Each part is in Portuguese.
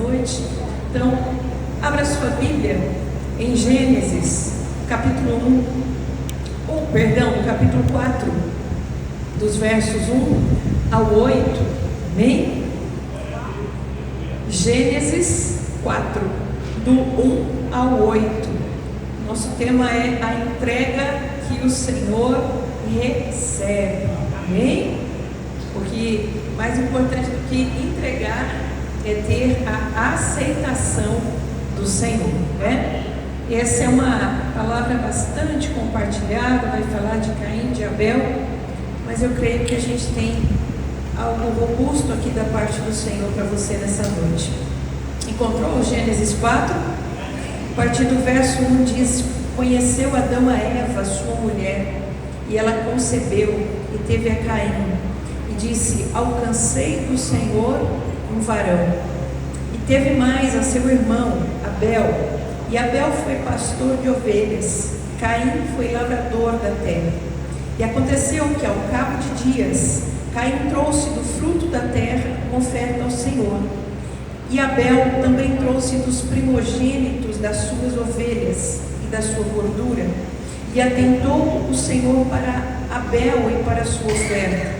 noite. Então, abra sua Bíblia em Gênesis, capítulo 4, dos versos 1 ao 8. Amém? Gênesis 4, do 1 ao 8. Nosso tema é a entrega que o Senhor recebe. Amém? Porque mais importante do que entregar é ter a aceitação do Senhor, né? Essa é uma palavra bastante compartilhada, vai falar de Caim e de Abel, mas eu creio que a gente tem algo robusto aqui da parte do Senhor para você nessa noite. Encontrou o Gênesis 4? A partir do verso 1 diz: conheceu Adão a Eva, sua mulher, e ela concebeu e teve a Caim, e disse: alcancei do Senhor um varão. E teve mais a seu irmão Abel, e Abel foi pastor de ovelhas, Caim foi lavrador da terra. E aconteceu que ao cabo de dias, Caim trouxe do fruto da terra uma oferta ao Senhor, e Abel também trouxe dos primogênitos das suas ovelhas e da sua gordura. E atentou o Senhor para Abel e para a sua oferta,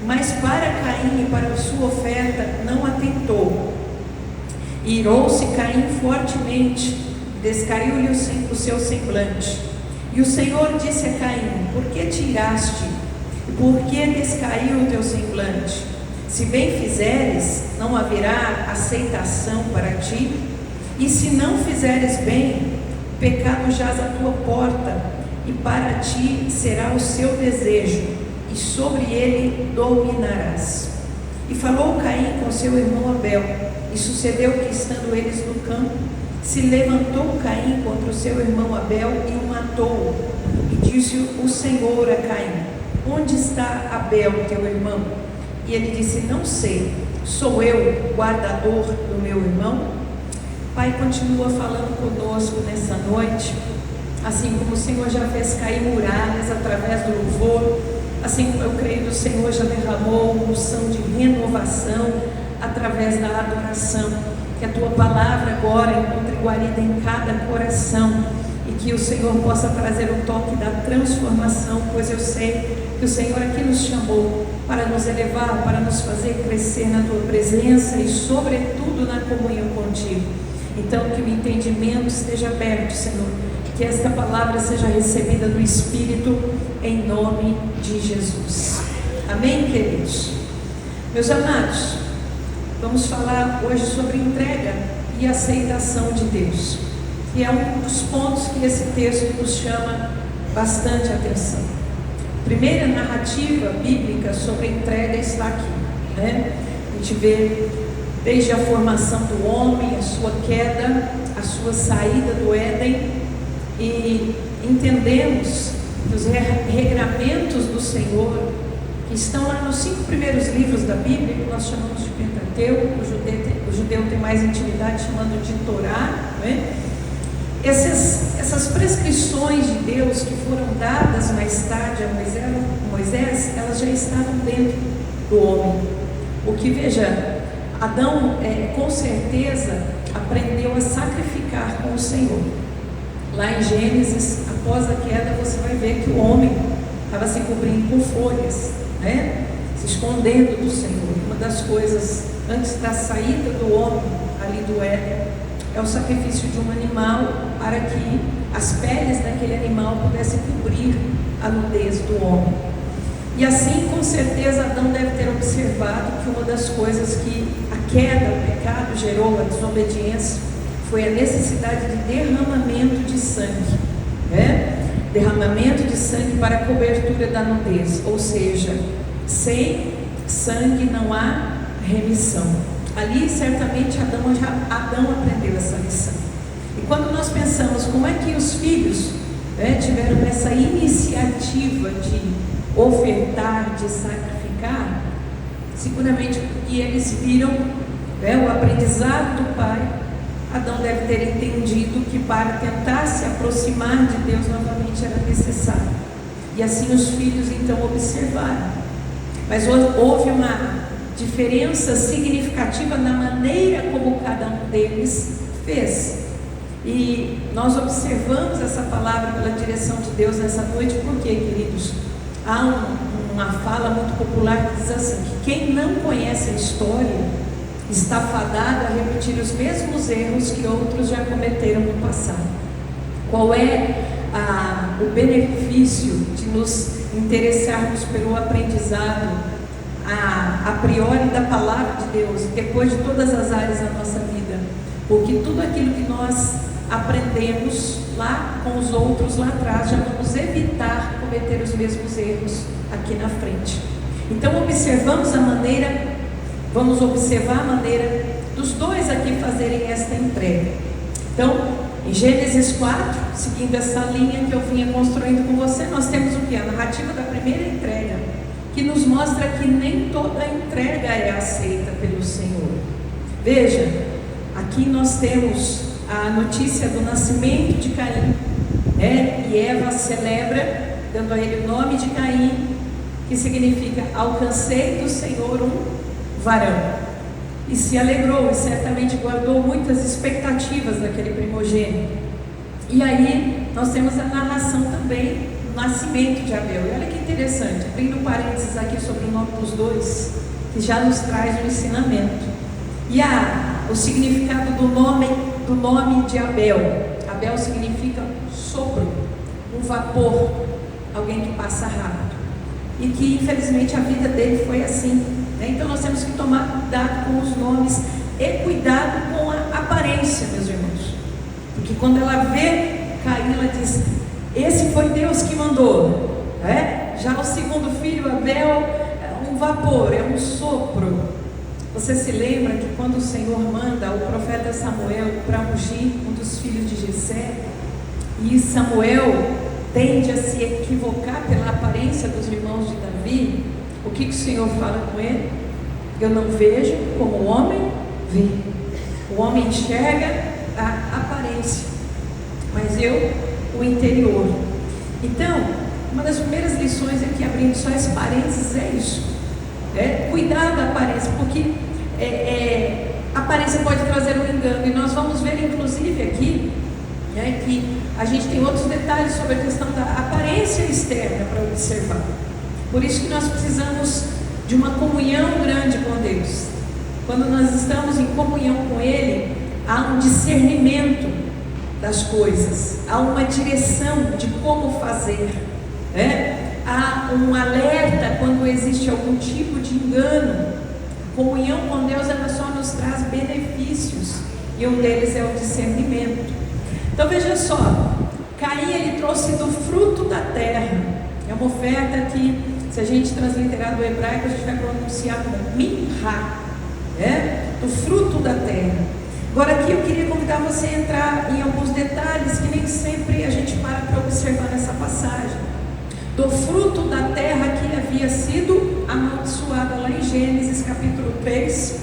mas para Caim e para a sua oferta não atentou. E irou-se Caim fortemente, descaiu-lhe o seu semblante. E o Senhor disse a Caim: por que te iraste? Por que descaiu o teu semblante? Se bem fizeres, não haverá aceitação para ti, e se não fizeres bem, pecado jaz à tua porta, e para ti será o seu desejo, e sobre ele dominarás. E falou Caim com seu irmão Abel, e sucedeu que, estando eles no campo, se levantou Caim contra o seu irmão Abel e o matou. E disse o Senhor a Caim: onde está Abel, teu irmão? E ele disse: não sei, sou eu guardador do meu irmão? Pai, continua falando conosco nessa noite, assim como o Senhor já fez cair muralhas através do louvor, assim como eu creio que o Senhor já derramou unção de renovação através da adoração. Que a tua palavra agora encontre guarida em cada coração, e que o Senhor possa trazer o toque da transformação, pois eu sei que o Senhor aqui nos chamou para nos elevar, para nos fazer crescer na tua presença e sobretudo na comunhão contigo. Então que o entendimento esteja aberto, Senhor, que esta palavra seja recebida no Espírito, em nome de Jesus. Amém, queridos? Meus amados, vamos falar hoje sobre entrega e aceitação de Deus, que é um dos pontos que esse texto nos chama bastante atenção. A primeira narrativa bíblica sobre entrega está aqui, né? A gente vê desde a formação do homem, a sua queda, a sua saída do Éden, e entendemos que os regramentos do Senhor, que estão lá nos 5 primeiros livros da Bíblia, que nós chamamos de Pentateuco, o judeu tem mais intimidade chamando de Torá, né? Essas prescrições de Deus que foram dadas mais tarde a Moisés, elas já estavam dentro do homem. O que, veja, Adão com certeza aprendeu a sacrificar com o Senhor. Lá em Gênesis, após a queda, você vai ver que o homem estava se cobrindo com folhas, né? Se escondendo do Senhor. Uma das coisas antes da saída do homem ali do Éden é o sacrifício de um animal, para que as peles daquele animal pudessem cobrir a nudez do homem. E assim, com certeza, Adão deve ter observado que uma das coisas que a queda, o pecado gerou, a desobediência, foi a necessidade de derramamento de sangue, né? Derramamento de sangue para a cobertura da nudez, ou seja, sem sangue não há remissão. Ali certamente Adão aprendeu essa lição. E quando nós pensamos como é que os filhos, né, tiveram essa iniciativa de ofertar, de sacrificar, seguramente porque eles viram, né, o aprendizado do pai. Adão deve ter entendido que para tentar se aproximar de Deus novamente era necessário. E assim os filhos então observaram. Mas houve uma diferença significativa na maneira como Caim cada um deles fez. E nós observamos essa palavra pela direção de Deus nessa noite, porque, queridos, há uma fala muito popular que diz assim, que quem não conhece a história está fadado a repetir os mesmos erros que outros já cometeram no passado. Qual é o benefício de nos interessarmos pelo aprendizado a priori da palavra de Deus, depois de todas as áreas da nossa vida? Porque tudo aquilo que nós aprendemos lá com os outros lá atrás, já vamos evitar cometer os mesmos erros aqui na frente. Então vamos observar a maneira dos dois aqui fazerem esta entrega. Então, em Gênesis 4, seguindo essa linha que eu vinha construindo com você, nós temos o que? A narrativa da primeira entrega, que nos mostra que nem toda entrega é aceita pelo Senhor. Veja, aqui nós temos a notícia do nascimento de Caim, e Eva celebra, dando a ele o nome de Caim, que significa alcancei do Senhor um varão, e se alegrou e certamente guardou muitas expectativas daquele primogênito. E aí nós temos a narração também do nascimento de Abel. E olha que interessante, abrindo parênteses aqui sobre o nome dos dois, que já nos traz um ensinamento. E o significado do nome de Abel. Abel significa sopro, um vapor, alguém que passa rápido. E que infelizmente a vida dele foi assim, né? Então nós temos que tomar cuidado com os nomes e cuidado com a aparência, meus irmãos. Porque quando ela vê Caim, ela diz, esse foi Deus que mandou, né? Já o segundo filho, Abel, é um vapor, é um sopro. Você se lembra que quando o Senhor manda o profeta Samuel para ungir um dos filhos de Jessé, e Samuel tende a se equivocar pela aparência dos irmãos de Davi, o que o Senhor fala com ele? Eu não vejo como o homem vê. O homem enxerga a aparência, mas eu o interior. Então, uma das primeiras lições aqui, abrindo só esse parênteses, é isso. Cuidar da aparência, porque a aparência pode trazer um engano, e nós vamos ver inclusive aqui, que a gente tem outros detalhes sobre a questão da aparência externa para observar. Por isso que nós precisamos de uma comunhão grande com Deus. Quando nós estamos em comunhão com Ele, há um discernimento das coisas, há uma direção de como fazer, há um alerta quando existe algum tipo de engano. A comunhão com Deus, ela só nos traz benefícios, e um deles é o discernimento. Então veja só, Caim, ele trouxe do fruto da terra. É uma oferta que, se a gente transliterar do hebraico, a gente vai pronunciar como minhá, do fruto da terra. Agora aqui eu queria convidar você a entrar em alguns detalhes que nem sempre a gente para observar nessa passagem. Do fruto da terra que havia sido amaldiçoada, lá em Gênesis capítulo 3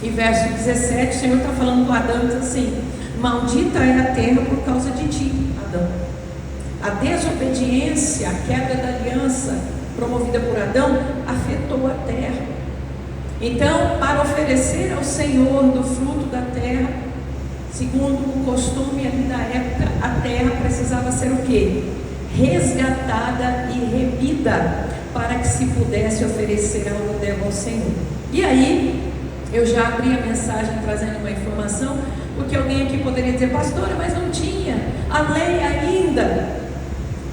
e verso 17, o Senhor está falando com Adão e diz assim, maldita é a terra por causa de ti, Adão. A desobediência, a quebra da aliança promovida por Adão, afetou a terra. Então, para oferecer ao Senhor do fruto da terra, segundo o costume ali da época, a terra precisava ser o quê? Resgatada e remida, para que se pudesse oferecer algo dela ao Senhor. E aí, eu já abri a mensagem trazendo uma informação, porque alguém aqui poderia dizer, pastora, mas não tinha a lei ainda.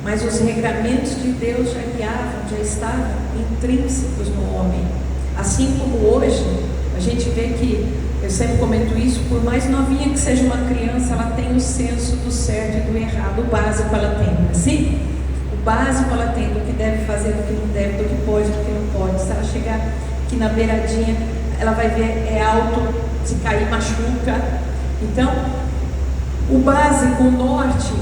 Mas os regramentos de Deus já guiavam, já estavam intrínsecos no homem. Assim como hoje, a gente vê que, eu sempre comento isso, por mais novinha que seja uma criança, ela tem o senso do certo e do errado, o básico ela tem, assim? O básico ela tem do que deve fazer, do que não deve, do que pode, do que não pode. Se ela chegar aqui na beiradinha, ela vai ver, é alto, se cair machuca. Então, o básico, o norte,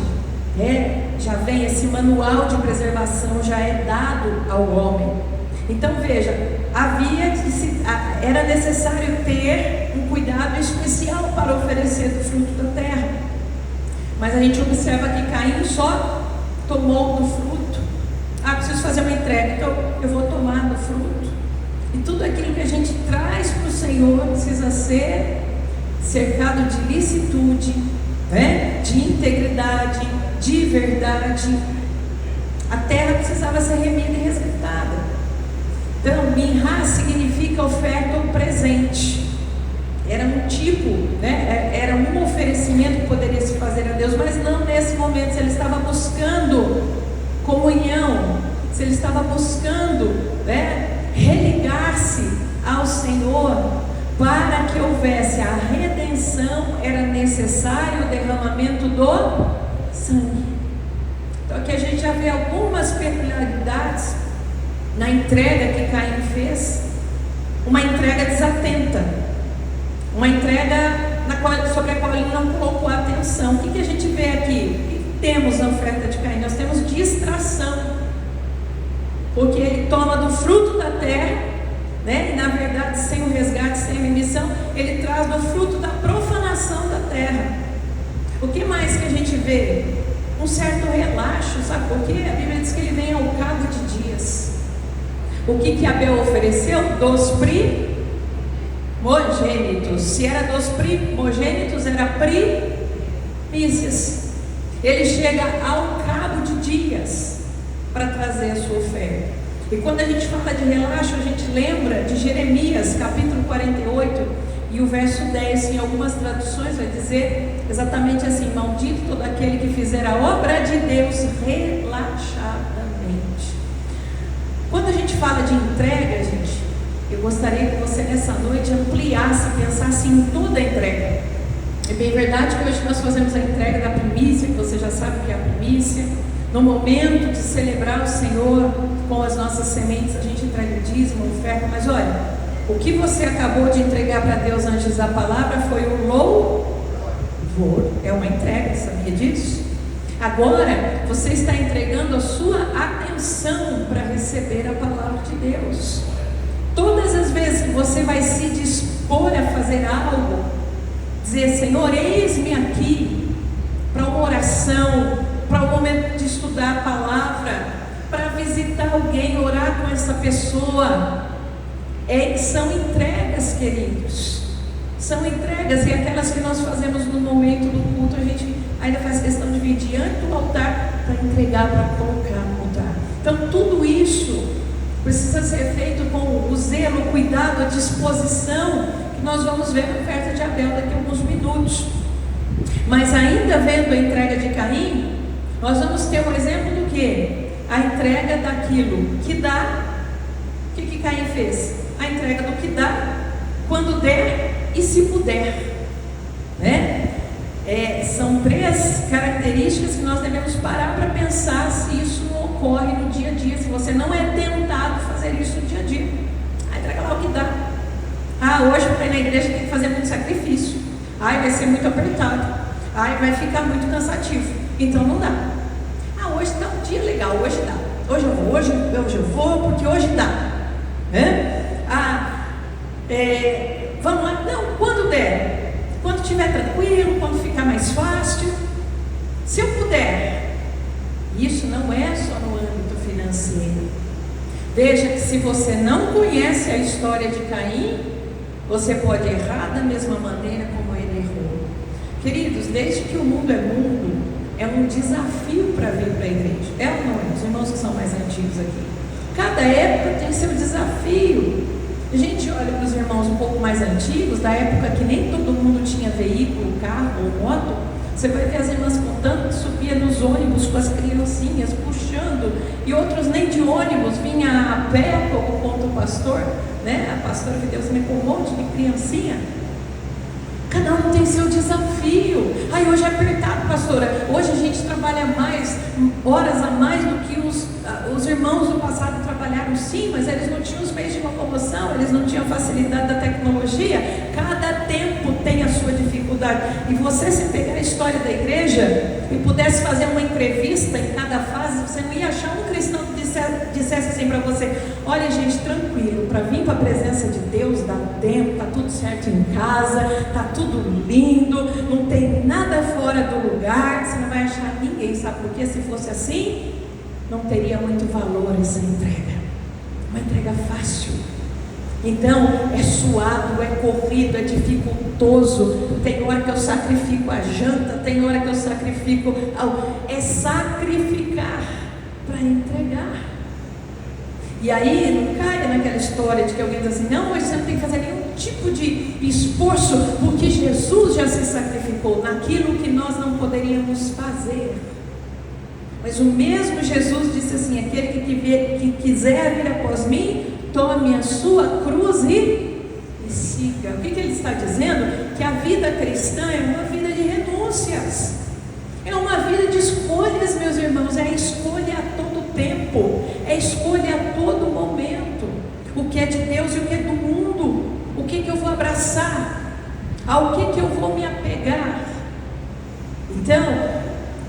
já vem, esse manual de preservação já é dado ao homem. Então veja, era necessário ter um cuidado especial para oferecer do fruto da terra. Mas a gente observa que Caim só tomou do fruto. Preciso fazer uma entrega, então eu vou tomar do fruto. E tudo aquilo que a gente traz para o Senhor precisa ser cercado de licitude, né? De integridade, de verdade. A terra precisava ser remida e resgatada. Então, minhá significa oferta ou presente. Era um tipo, né? Era um oferecimento que poderia se fazer a Deus, mas não nesse momento. Se ele estava buscando comunhão, se ele estava buscando, né, religar-se ao Senhor, para que houvesse a redenção, era necessário o derramamento do sangue. Então aqui a gente já vê algumas peculiaridades na entrega que Caim fez. Uma entrega desatenta, uma entrega sobre a qual ele não colocou atenção. O que a gente vê aqui? O que temos na oferta de Caim? Nós temos distração, porque ele toma do fruto da terra, né? E na verdade, sem o resgate, sem a remissão, ele traz do fruto da profanação da terra. O que mais que a gente vê? Um certo relaxo, sabe por quê? A Bíblia diz que ele vem ao cabo de dias. O que Abel ofereceu? Dos primogênitos. Se era dos primogênitos, era primícias. Ele chega ao cabo de dias para trazer a sua oferta. E quando a gente fala de relaxo, a gente lembra de Jeremias, capítulo 48, e o verso 10, em algumas traduções vai dizer exatamente assim: maldito todo aquele que fizer a obra de Deus relaxadamente. Quando a gente fala de entrega, gente, eu gostaria que você nessa noite ampliasse, pensasse em toda a entrega. É bem verdade que hoje nós fazemos a entrega da primícia, que você já sabe o que é a primícia. No momento de celebrar o Senhor com as nossas sementes, a gente entrega o dízimo, a oferta. Mas olha, o que você acabou de entregar para Deus antes da palavra foi um louvor. É uma entrega, sabia disso? Agora, você está entregando a sua atenção para receber a palavra de Deus. Todas as vezes que você vai se dispor a fazer algo, dizer: Senhor, eis-me aqui, para uma oração, para o momento de estudar a palavra, para visitar alguém, orar com essa pessoa, são entregas, queridos. São entregas, e aquelas que nós fazemos no momento do culto, a gente ainda faz questão de vir diante do altar para entregar, para colocar no altar. Então tudo isso precisa ser feito com o zelo, o cuidado, a disposição, que nós vamos ver na oferta de Abel daqui a alguns minutos. Mas ainda vendo a entrega de Caim, nós vamos ter um exemplo do que? A entrega daquilo que dá. O que Caim fez? A entrega do que dá, quando der e se puder, né? São três características que nós devemos parar para pensar se isso não ocorre no dia a dia, se você não é tentado fazer isso no dia a dia. Entrega lá o que dá. Hoje para ir na igreja tem que fazer muito sacrifício. Vai ser muito apertado. Vai ficar muito cansativo. Então não dá. Hoje está um dia legal, hoje dá. Hoje eu vou porque hoje dá. Vamos lá? Não, quando der. Quando estiver tranquilo, quando ficar mais fácil. Se eu puder. Isso não é só no âmbito financeiro. Veja que se você não conhece a história de Caim, você pode errar da mesma maneira como ele errou. Queridos, desde que o mundo é um desafio para vir para a igreja. Ou não é? Os irmãos que são mais antigos aqui. Cada época tem seu desafio. A gente olha para os irmãos um pouco mais antigos, da época que nem todo mundo tinha veículo, carro ou moto. Você vai ver as irmãs contando que subia nos ônibus com as criancinhas puxando, e outros nem de ônibus, vinha a pé, como conta o pastor, né? A pastora que Deus me com um monte de criancinha. Cada um tem seu desafio. Hoje é apertado, pastora. Hoje a gente trabalha mais, horas a mais do que os irmãos do passado trabalharam, sim, mas eles não tinham os meios de locomoção, eles não tinham facilidade da tecnologia. Cada tempo tem a sua dificuldade. E você, se pegar a história da igreja e pudesse fazer uma entrevista em cada fase, você não ia achar um cristão que dissesse assim para você: olha, gente, tranquilo, para vir para a presença de Deus dá tempo, está tudo certo em casa, está tudo lindo, não tem nada fora do lugar. Você não vai achar ninguém, sabe por quê? Se fosse assim, não teria muito valor essa entrega. Uma entrega fácil, Então é suado, é corrido, é dificultoso. Tem hora que eu sacrifico a janta, tem hora que eu sacrifico. É sacrificar para entregar. E aí não caia naquela história de que alguém diz assim: não, mas você não tem que fazer nenhum tipo de esforço, porque Jesus já se sacrificou naquilo que nós não poderíamos fazer. Mas o mesmo Jesus disse assim: aquele que quiser vir após mim, tome a sua cruz e siga. O que ele está dizendo? Que a vida cristã é uma vida de renúncias, é uma vida de escolhas, meus irmãos. É escolha a todo tempo, é escolha a todo momento. O que é de Deus e o que é do mundo, o que eu vou abraçar, ao que eu vou me apegar. Então,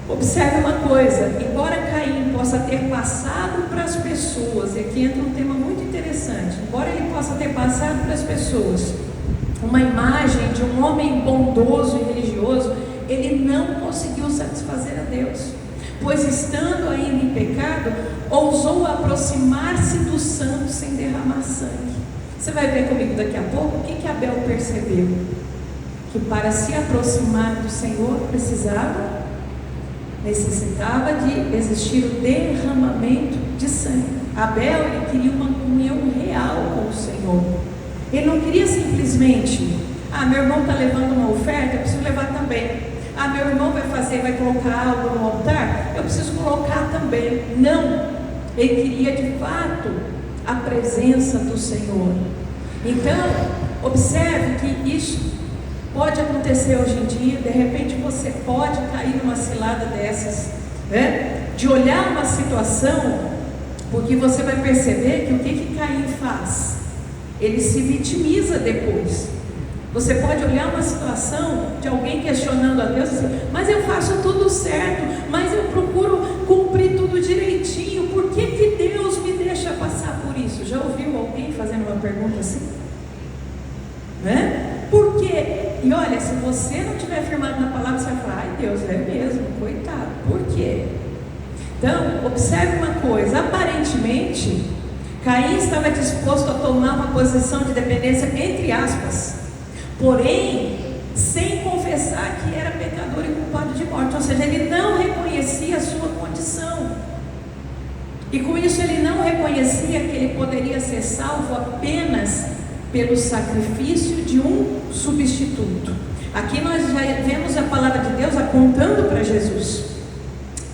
observe uma coisa: embora Caim possa ter passado para as pessoas, e aqui entra um tema muito interessante, embora ele possa ter passado para as pessoas uma imagem de um homem bondoso e religioso, ele não conseguiu satisfazer a Deus, pois estando ainda em pecado, ousou aproximar-se do santo sem derramar sangue. Você vai ver comigo daqui a pouco o que Abel percebeu: que para se aproximar do Senhor necessitava de existir o derramamento de sangue. Abel, ele queria uma comunhão real com o Senhor. Ele não queria simplesmente: meu irmão está levando uma oferta, eu preciso levar também. Meu irmão vai colocar algo no altar, eu preciso colocar também. Não, ele queria de fato a presença do Senhor. Então, observe que isso pode acontecer hoje em dia. De repente você pode cair numa cilada dessas, né? De olhar uma situação, porque você vai perceber que o que Caim faz? Ele se vitimiza depois. Você pode olhar uma situação de alguém questionando a Deus assim: mas eu faço tudo certo, mas eu procuro cumprir tudo direitinho, por que Deus me deixa passar por isso? Já ouviu alguém fazendo uma pergunta assim? Né? Por quê? E olha, se você não estiver firmado na palavra, você vai falar: ai Deus, é mesmo, coitado. Por quê? Então, observe uma coisa: aparentemente Caim estava disposto a tomar uma posição de dependência, entre aspas, porém sem confessar que era pecador e culpado de morte. Ou seja, ele não reconhecia a sua condição, e com isso ele não reconhecia que ele poderia ser salvo apenas pelo sacrifício de um substituto. Aqui nós já vemos a palavra de Deus apontando para Jesus: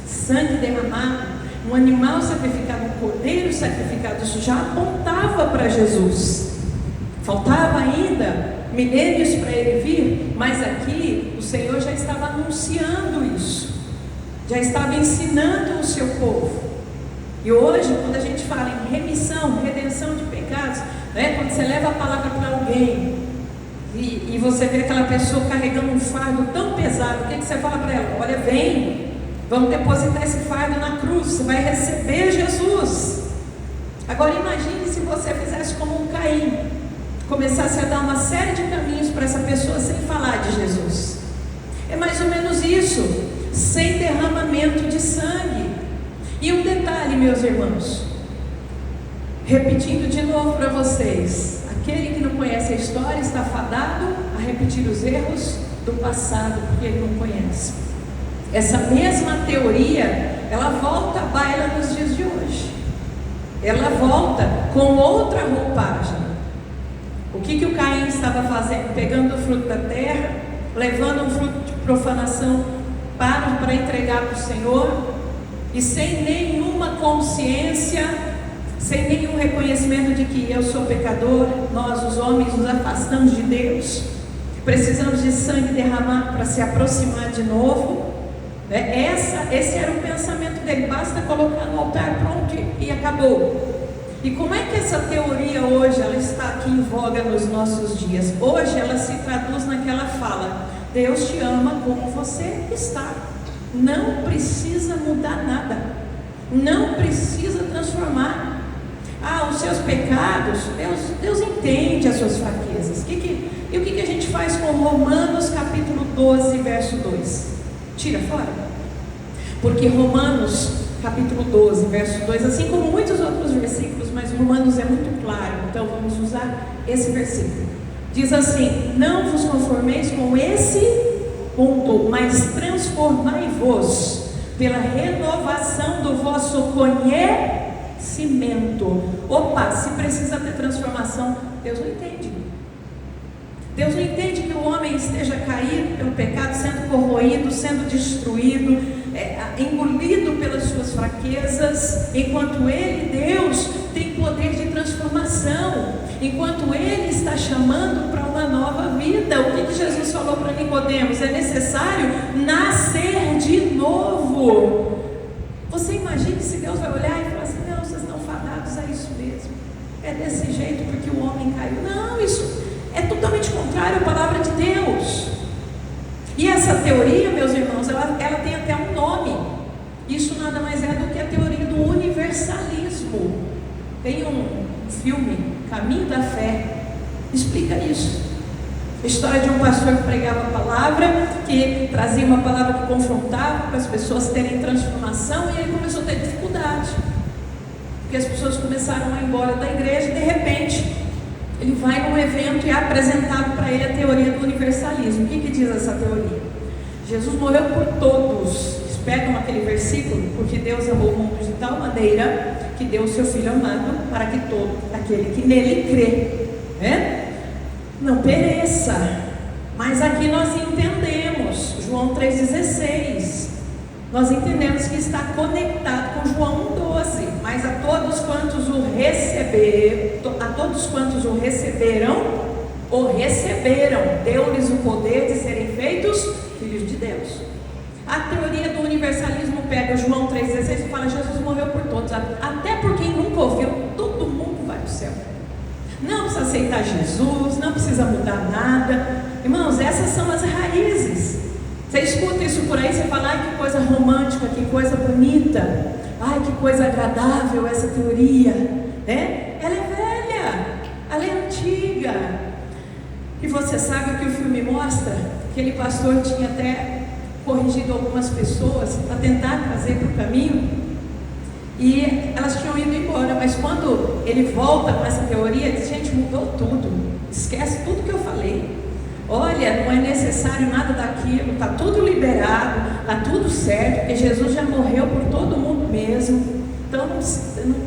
sangue derramado, um animal sacrificado, um cordeiro sacrificado. Isso já apontava para Jesus. Faltava ainda milênios para ele vir, mas aqui o Senhor já estava anunciando isso, já estava ensinando o seu povo. E hoje, quando a gente fala em remissão, redenção de pecados, né? Quando você leva a palavra para alguém e você vê aquela pessoa carregando um fardo tão pesado, o que você fala para ela? Olha, vem, vamos depositar esse fardo na cruz, você vai receber Jesus. Agora imagine se você fizesse como um Caim, começasse a dar uma série de caminhos para essa pessoa sem falar de Jesus. É mais ou menos isso, sem derramamento de sangue. E um detalhe, meus irmãos, repetindo de novo para vocês: aquele que não conhece a história está fadado a repetir os erros do passado, porque ele não conhece. Essa mesma teoria, ela volta à baila nos dias de hoje. Ela volta com outra roupagem. O que o Caim estava fazendo? Pegando o fruto da terra, levando um fruto de profanação para entregar para o Senhor, e sem nenhuma consciência, sem nenhum reconhecimento de que eu sou pecador. Nós, os homens, nos afastamos de Deus, precisamos de sangue derramado para se aproximar de novo. Esse era o pensamento dele: basta colocar no altar, pronto, e acabou. E como é que essa teoria hoje ela está aqui em voga nos nossos dias? Hoje ela se traduz naquela fala: Deus te ama como você está, não precisa mudar nada, não precisa transformar. Os seus pecados, Deus entende as suas fraquezas. E o que a gente faz com Romanos capítulo 12, verso 2? Tira fora. Porque Romanos capítulo 12, verso 2, assim como muitos outros versículos, mas Romanos é muito claro, então vamos usar esse versículo. Diz assim: não vos conformeis com esse mundo, mas transformai-vos pela renovação do vosso conhecimento. Opa, se precisa ter transformação, Deus não entende. Deus não entende que o homem esteja caído pelo pecado, sendo corroído, sendo destruído, engolido pelas suas fraquezas, enquanto Ele, Deus, tem poder de transformação, enquanto Ele está chamando para uma nova vida. O que Jesus falou para Nicodemos? É necessário nascer de novo. Você imagina se Deus vai olhar e falar assim: não, vocês estão fadados a isso mesmo, é desse jeito porque o homem caiu. Não, isso é totalmente contrário à palavra de Deus. E essa teoria, meus irmãos, ela tem até um nome. Isso nada mais é do que a teoria do universalismo. Tem um filme, Caminho da Fé, explica isso. A história de um pastor que pregava a palavra, que trazia uma palavra que confrontava para as pessoas terem transformação, e ele começou a ter dificuldade, porque as pessoas começaram a ir embora da igreja e de repente ele vai num evento e é apresentado para ele a teoria do universalismo. O que diz essa teoria? Jesus morreu por todos. Eles pegam aquele versículo: porque Deus amou o mundo de tal maneira que deu o seu Filho amado, para que todo aquele que nele crê, não pereça. Mas aqui nós entendemos, João 3,16, nós entendemos que está conectado com João 1,12. Mas a todos quantos o receberam, deu-lhes o poder de serem feitos filhos de Deus. A teoria do universalismo pega João 3,16 e fala: Jesus morreu por todos, até por quem nunca ouviu, todo mundo vai para o céu. Não precisa aceitar Jesus, não precisa mudar nada. Irmãos, essas são as raízes. Você escuta isso por aí, você fala: ai, que coisa romântica, que coisa bonita, ai, que coisa agradável essa teoria, né? Ela é velha, ela é antiga. E você sabe o que o filme mostra? Aquele pastor tinha até corrigido algumas pessoas para tentar trazer para o caminho, e elas tinham ido embora, mas quando ele volta com essa teoria, ele diz: gente, mudou tudo, esquece tudo que eu falei. Olha, não é necessário nada daquilo, está tudo liberado, está tudo certo, porque Jesus já morreu por todo mundo mesmo, então não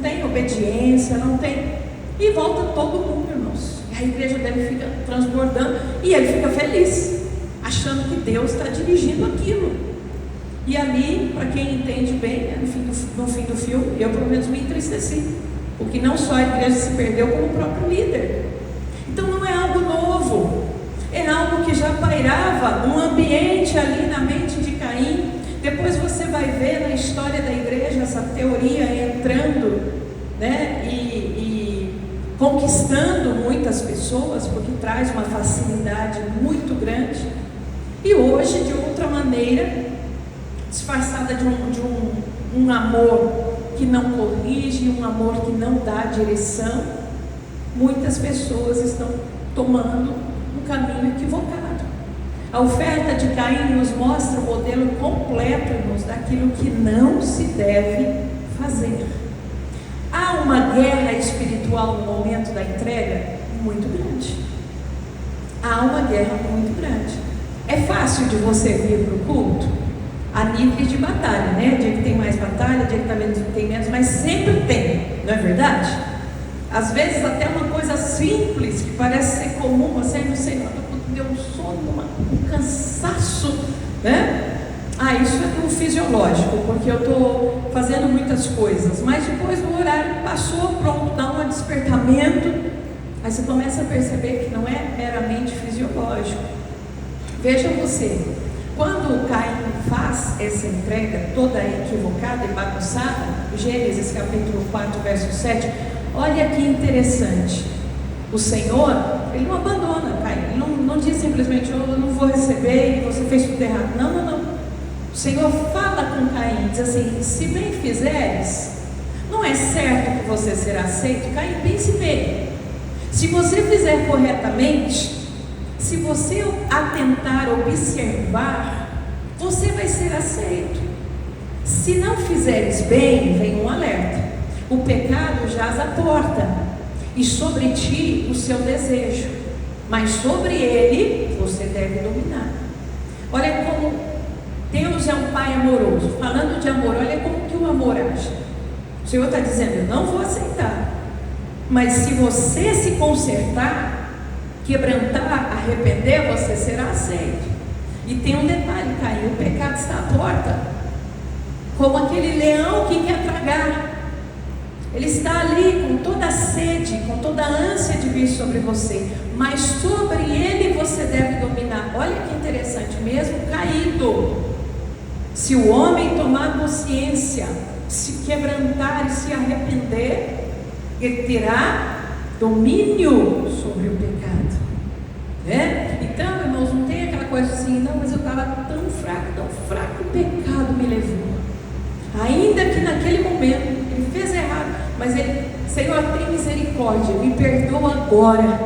tem obediência, não tem. E volta todo mundo, irmãos. E a igreja deve ficar transbordando, e ele fica feliz, achando que Deus está dirigindo aquilo. E ali, para quem entende bem, no fim do filme, eu pelo menos me entristeci, porque não só a igreja se perdeu, como o próprio líder. Então não é algo novo. É algo que já pairava um ambiente ali na mente de Caim. Depois você vai ver na história da igreja essa teoria entrando, né, e conquistando muitas pessoas, porque traz uma facilidade muito grande. E hoje, de outra maneira, disfarçada de um amor que não corrige, um amor que não dá direção, muitas pessoas estão tomando um caminho equivocado. A oferta de Caim nos mostra o modelo completo, irmãos, daquilo que não se deve fazer. Há uma guerra espiritual no momento da entrega muito grande. Há uma guerra muito grande. É fácil de você vir para o culto a nível de batalha, né? Dia que tem mais batalha, dia que tem menos, mas sempre tem, não é verdade? Às vezes até uma coisa simples, que parece ser comum, você não sei, deu um sono, um cansaço, né? Isso é um fisiológico, porque eu estou fazendo muitas coisas, mas depois do horário passou, pronto, dá um despertamento, aí você começa a perceber que não é meramente fisiológico. Veja você, quando Caim faz essa entrega toda equivocada e bagunçada, Gênesis capítulo 4, verso 7, olha que interessante. O Senhor, Ele não abandona Caim, Ele não diz simplesmente: eu não vou receber e você fez tudo errado. Não. O Senhor fala com Caim, diz assim: se bem fizeres, não é certo que você será aceito. Caim, pense bem, se você fizer corretamente, se você atentar, observar, você vai ser aceito. Se não fizeres bem, vem um alerta: o pecado jaz à porta, e sobre ti o seu desejo, mas sobre ele você deve dominar. Olha como Deus é um pai amoroso. Falando de amor, olha como que o amor age. O Senhor está dizendo: eu não vou aceitar, mas se você se consertar, quebrantar, arrepender, você será aceito. E tem um detalhe, Caim: o pecado está à porta, como aquele leão que quer tragar. Ele está ali com toda a sede, com toda a ânsia de vir sobre você, mas sobre ele você deve dominar. Olha que interessante, mesmo caído, se o homem tomar consciência, se quebrantar e se arrepender, ele terá domínio sobre o pecado, né? Então, irmãos, não tem aquela coisa assim: não, mas eu estava tão fraco, o pecado me levou. Ainda que naquele momento ele fez errado, mas ele: Senhor, tem misericórdia, me perdoa agora,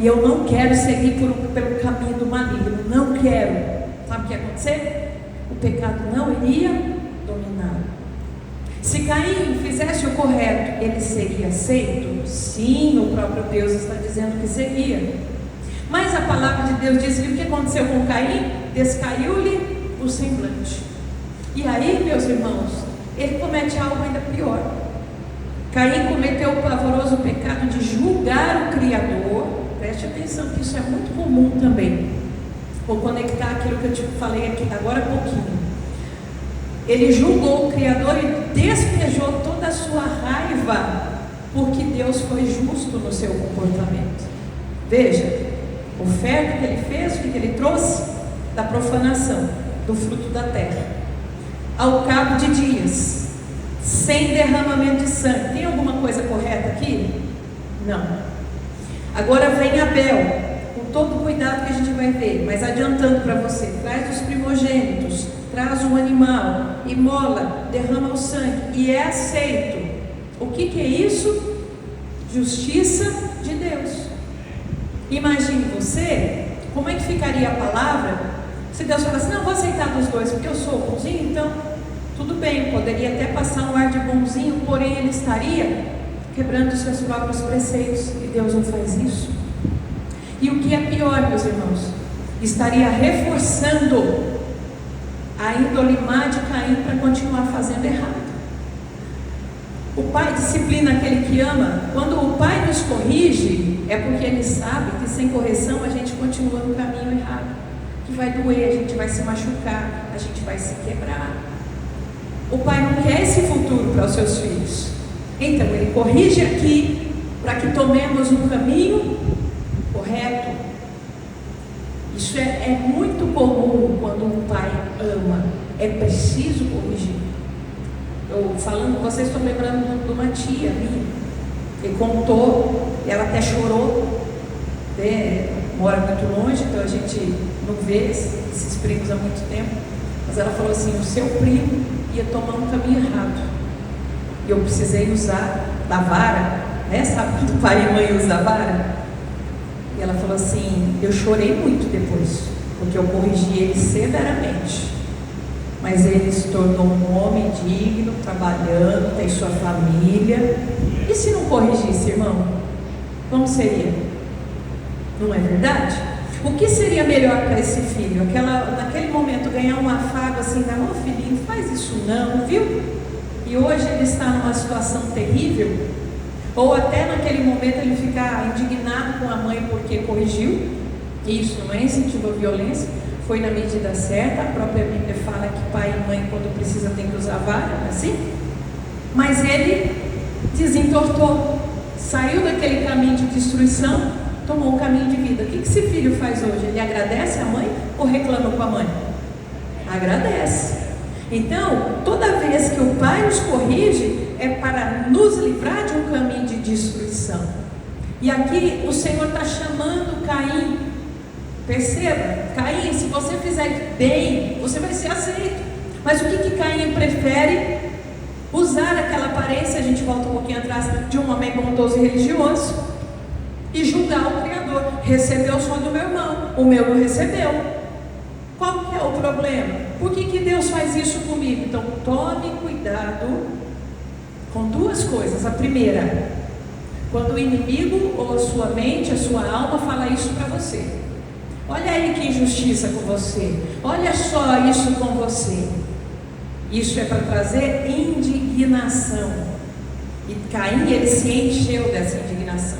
e eu não quero seguir pelo caminho do maligno, não quero. Sabe o que ia acontecer? O pecado não iria dominar. Se Caim fizesse o correto, ele seria aceito? Sim, o próprio Deus está dizendo que seria. Mas a palavra de Deus diz que o que aconteceu com Caim? Descaiu-lhe o semblante. E aí, meus irmãos, ele comete algo ainda pior. Caim cometeu o pavoroso pecado de julgar o Criador. Preste atenção que isso é muito comum também. Vou conectar aquilo que eu te falei aqui agora há pouquinho. Ele julgou o Criador e despejou toda a sua raiva, porque Deus foi justo no seu comportamento. Veja, o oferta que ele fez, o que ele trouxe? Da profanação do fruto da terra. Ao cabo de dias, sem derramamento de sangue. Tem alguma coisa correta aqui? Não. Agora vem Abel, com todo o cuidado que a gente vai ver, mas adiantando para você: traz os primogênitos, traz um animal, imola, derrama o sangue, e é aceito. O que é isso? Justiça de Deus. Imagine você, como é que ficaria a palavra se Deus falasse: não, vou aceitar dos dois, porque eu sou bonzinho, então tudo bem, poderia até passar um ar de bonzinho, porém ele estaria quebrando os seus próprios preceitos, e Deus não faz isso. E o que é pior, meus irmãos, estaria reforçando a índole má de Caim para continuar fazendo errado. O pai disciplina aquele que ama. Quando o pai nos corrige, é porque ele sabe que sem correção a gente continua no caminho errado, que vai doer, a gente vai se machucar, a gente vai se quebrar. O pai não quer esse futuro para os seus filhos. Então ele corrige aqui para que tomemos um caminho correto. Isso é muito comum quando um pai ama. É preciso corrigir. Eu falando com vocês, estou lembrando de uma tia minha. Ele contou, ela até chorou, né? Mora muito longe, então a gente não vê esses primos há muito tempo. Mas ela falou assim: o seu primo ia tomar um caminho errado, e eu precisei usar da vara, né? Sabe quando o pai e mãe usam a vara? E ela falou assim: eu chorei muito depois, porque eu corrigi ele severamente, mas ele se tornou um homem digno, trabalhando, tem sua família. E se não corrigisse, irmão, como seria? Não é verdade? O que seria melhor para esse filho? Naquele momento ganhar um afago assim: não, oh, filhinho, faz isso não, viu? E hoje ele está numa situação terrível. Ou até naquele momento ele ficar indignado com a mãe porque corrigiu. E isso não é incentivo à violência, foi na medida certa. A própria Bíblia fala que pai e mãe, quando precisa, tem que usar vara, não é assim? Mas ele desentortou, saiu daquele caminho de destruição, tomou um caminho de vida. O que esse filho faz hoje? Ele agradece a mãe ou reclama com a mãe? Agradece. Então, toda vez que o pai nos corrige, é para nos livrar de um caminho de destruição. E aqui o Senhor está chamando Caim. Perceba, Caim, se você fizer bem, você vai ser aceito. Mas o que Caim prefere? Usar aquela aparência, a gente volta um pouquinho atrás, de um homem bondoso e religioso, e julgar o Criador. Recebeu o som do meu irmão, o meu não recebeu. Qual que é o problema? problema? Por que Deus faz isso comigo? Então tome cuidado com duas coisas. A primeira, quando o inimigo ou a sua mente, a sua alma fala isso para você. Olha aí que injustiça com você, olha só isso com você. Isso é para trazer indignação. E Caim, ele se encheu dessa indignação.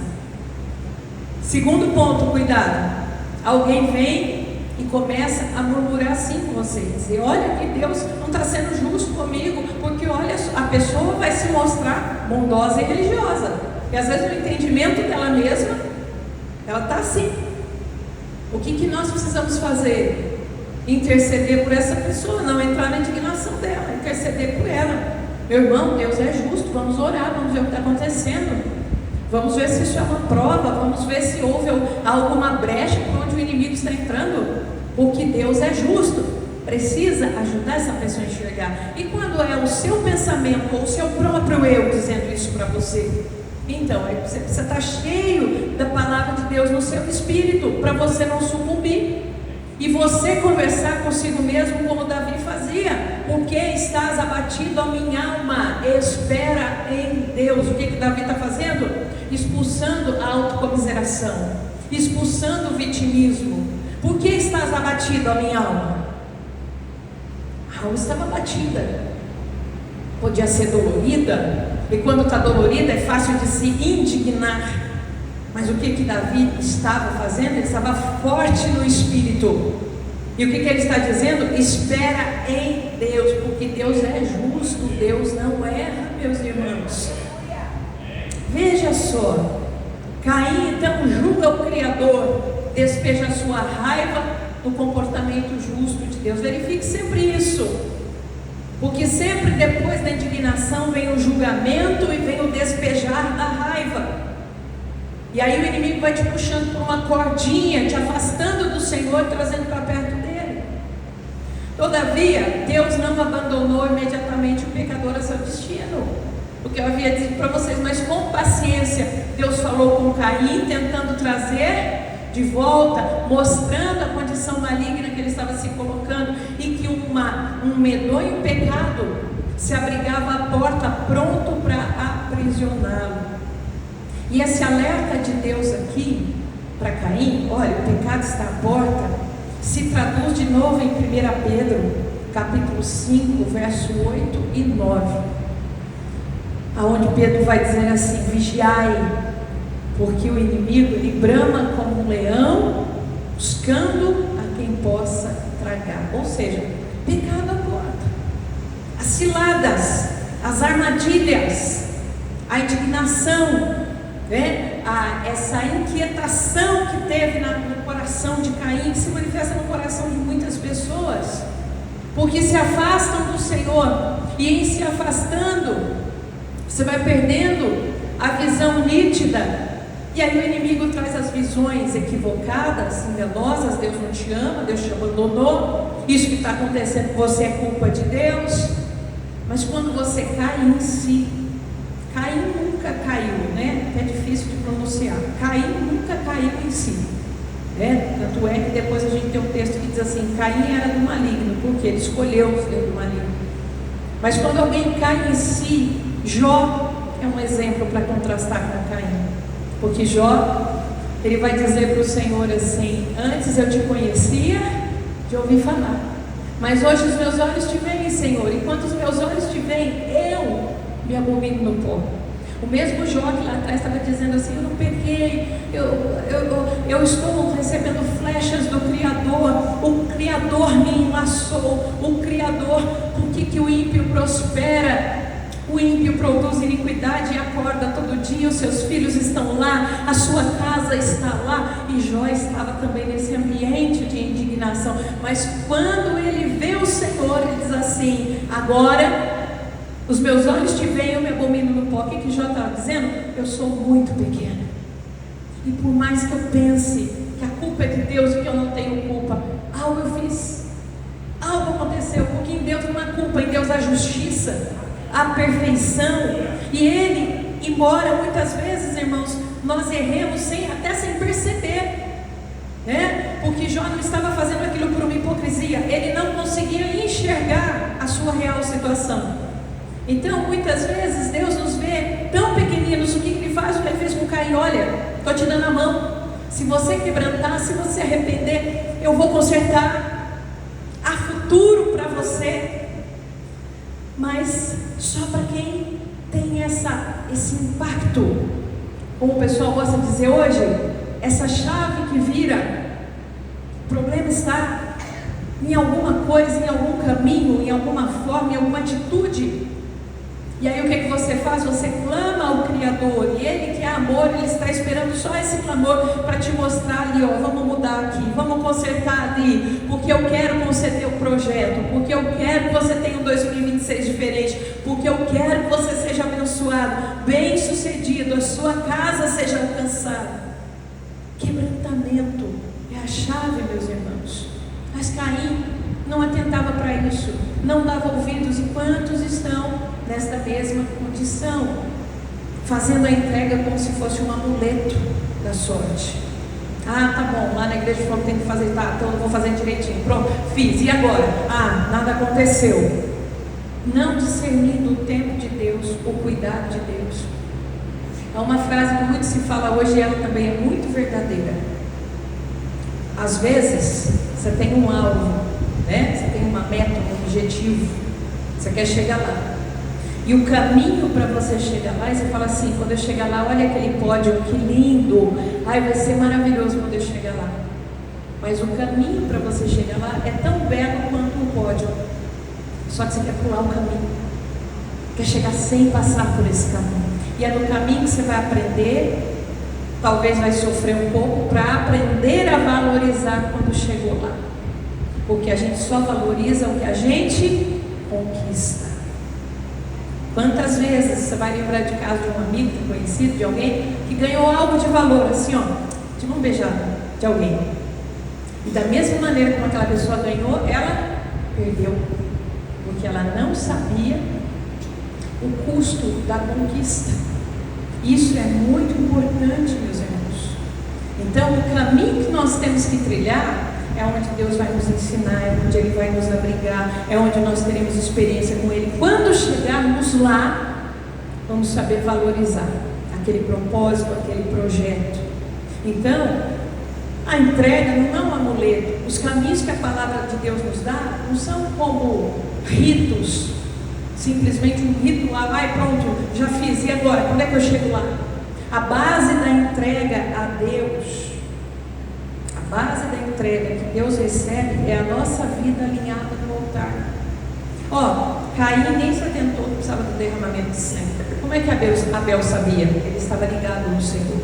Segundo ponto, cuidado. Alguém vem e começa a murmurar assim com você, dizer: olha que Deus não está sendo justo comigo, porque olha, a pessoa vai se mostrar bondosa e religiosa, e às vezes no entendimento dela mesma, ela está assim. O que nós precisamos fazer? Interceder por essa pessoa, não entrar na indignação dela, interceder por ela. Meu irmão, Deus é justo, vamos orar, vamos ver o que está acontecendo, vamos ver se isso é uma prova, vamos ver se houve alguma brecha por onde o inimigo está entrando, porque Deus é justo. Precisa ajudar essa pessoa a enxergar. E quando é o seu pensamento ou o seu próprio eu dizendo isso para você, então você precisa estar cheio da palavra de Deus no seu espírito, para você não sucumbir. E você conversar consigo mesmo como Davi fazia: por que estás abatido, a minha alma? Espera em Deus. O que Davi está fazendo? Expulsando a autocomiseração, expulsando o vitimismo. Por que estás abatido, a minha alma? A alma estava abatida. Podia ser dolorida, e quando está dolorida é fácil de se indignar. Mas o que Davi estava fazendo? Ele estava forte no espírito. E o que ele está dizendo? Espera em Deus, porque Deus é justo, Deus não erra, meus irmãos. Veja só, Caim então julga o Criador, despeja a sua raiva no comportamento justo de Deus. Verifique sempre isso, porque sempre depois da indignação vem o julgamento e vem o despejar da raiva. E aí o inimigo vai te puxando por uma cordinha, te afastando do Senhor, trazendo para perto dele. Todavia, Deus não abandonou imediatamente o pecador a seu destino. O que eu havia dito para vocês, mas com paciência, Deus falou com Caim, tentando trazer de volta, mostrando a condição maligna que ele estava se colocando, e que um medonho pecado se abrigava à porta, pronto para aprisioná-lo. E esse alerta de Deus aqui para Caim, olha, o pecado está à porta, se traduz de novo em 1 Pedro, capítulo 5, verso 8 e 9, aonde Pedro vai dizer assim: vigiai, porque o inimigo ele brama como um leão, buscando a quem possa tragar. Ou seja, pecado à porta, as ciladas, as armadilhas, a indignação, essa inquietação que teve no coração de Caim, que se manifesta no coração de muitas pessoas, porque se afastam do Senhor, e em se afastando, você vai perdendo a visão nítida, e aí o inimigo traz as visões equivocadas, enganosas: Deus não te ama, Deus te abandonou, isso que está acontecendo com você é culpa de Deus. Mas quando você cai em si, Caim nunca caiu, né? É difícil de pronunciar. Caim nunca caiu em si, né? Tanto é que depois a gente tem um texto que diz assim: Caim era do maligno, porque ele escolheu ser do maligno. Mas quando alguém cai em si, Jó é um exemplo para contrastar com Caim, porque Jó, ele vai dizer para o Senhor assim: antes eu te conhecia de ouvir falar, mas hoje os meus olhos te veem, Senhor, e quando os meus olhos te veem, eu me abomino no pó. O mesmo Jó que lá atrás estava dizendo assim: eu não pequei, eu estou recebendo flechas do Criador, o Criador me enlaçou, o Criador. Por que o ímpio prospera? O ímpio produz iniquidade e acorda todo dia, os seus filhos estão lá, a sua casa está lá. E Jó estava também nesse ambiente de indignação, mas quando ele vê o Senhor, ele diz assim: agora os meus olhos te veem, eu me abomino no pó. O que Jó estava dizendo? Eu sou muito pequeno, e por mais que eu pense que a culpa é de Deus e que eu não tenho culpa, algo eu fiz, algo aconteceu, porque em Deus não há culpa, em Deus há justiça, há perfeição. E Ele, embora muitas vezes, irmãos, nós erremos até sem perceber, né? Porque Jó não estava fazendo aquilo por uma hipocrisia, ele não conseguia enxergar a sua real situação. Então, muitas vezes, Deus nos vê tão pequeninos. O que Ele faz? Ele fez com Caim: olha, estou te dando a mão. Se você quebrantar, se você arrepender, eu vou consertar. Há futuro para você. Mas só para quem tem esse impacto, como o pessoal gosta de dizer hoje, essa chave que vira. O problema está em alguma coisa, em algum caminho, em alguma forma, em alguma atitude. E aí o que você faz? Você clama ao Criador, e Ele que é amor, Ele está esperando só esse clamor para te mostrar ali, ó, vamos mudar aqui, vamos consertar ali, porque eu quero conceder o projeto, porque eu quero que você tenha um 2026 diferente, porque eu quero que você seja abençoado, bem sucedido, a sua casa seja alcançada. Quebrantamento é a chave, meus irmãos. Mas Caim não atentava para isso, não dava ouvidos. E quantos estão nesta mesma condição, fazendo a entrega como se fosse um amuleto da sorte? Ah, tá bom, lá na igreja falou que tem que fazer, tá, então eu vou fazer direitinho, pronto, fiz, e agora? Ah, nada aconteceu. Não discernindo o tempo de Deus, o cuidado de Deus. É uma frase que muito se fala hoje, e ela também é muito verdadeira. Às vezes, você tem um alvo, né? Você tem uma meta, um objetivo, você quer chegar lá. E o caminho para você chegar lá, e você fala assim: quando eu chegar lá, olha aquele pódio, que lindo, ai, vai ser maravilhoso quando eu chegar lá. Mas o caminho para você chegar lá é tão belo quanto o pódio, só que você quer pular o caminho, quer chegar sem passar por esse caminho. E é no caminho que você vai aprender, talvez vai sofrer um pouco, para aprender a valorizar quando chegou lá. Porque a gente só valoriza o que a gente conquista. Quantas vezes você vai lembrar de caso de um amigo, de um conhecido, de alguém que ganhou algo de valor, assim, ó, de mão beijada de alguém. E da mesma maneira como aquela pessoa ganhou, ela perdeu. Porque ela não sabia o custo da conquista. Isso é muito importante, meus irmãos. Então, o caminho que nós temos que trilhar é onde Deus vai nos ensinar, é onde Ele vai nos abrigar, é onde nós teremos experiência com Ele. Quando chegarmos lá, vamos saber valorizar aquele propósito, aquele projeto. Então, a entrega não é um amuleto. Os caminhos que a palavra de Deus nos dá não são como ritos, simplesmente um ritual. Ai, pronto, já fiz, e agora? Quando é que eu chego lá? A base da entrega a Deus, a base da entrega que Deus recebe é a nossa vida alinhada no altar. Ó, Caim nem se atentou que precisava do derramamento de sangue. Como é que Abel sabia? Ele estava ligado no Senhor.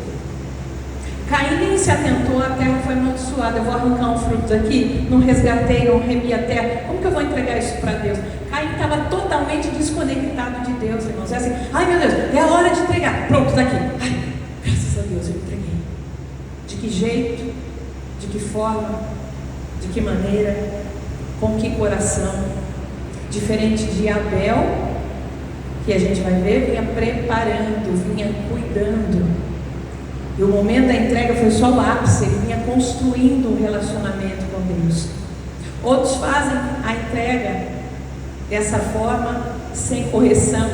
Caim nem se atentou, a terra foi amaldiçoada, eu vou arrancar um fruto daqui, não resgatei, não remi a terra, como que eu vou entregar isso para Deus? Caim estava totalmente desconectado de Deus, irmãos. É assim: ai meu Deus, é a hora de entregar, pronto, está aqui. Ai, graças a Deus eu entreguei. De que jeito? De que forma? De que maneira? Com que coração? Diferente de Abel, que a gente vai ver, vinha preparando, vinha cuidando. E o momento da entrega foi só o ápice, ele vinha construindo um relacionamento com Deus. Outros fazem a entrega dessa forma, sem correção,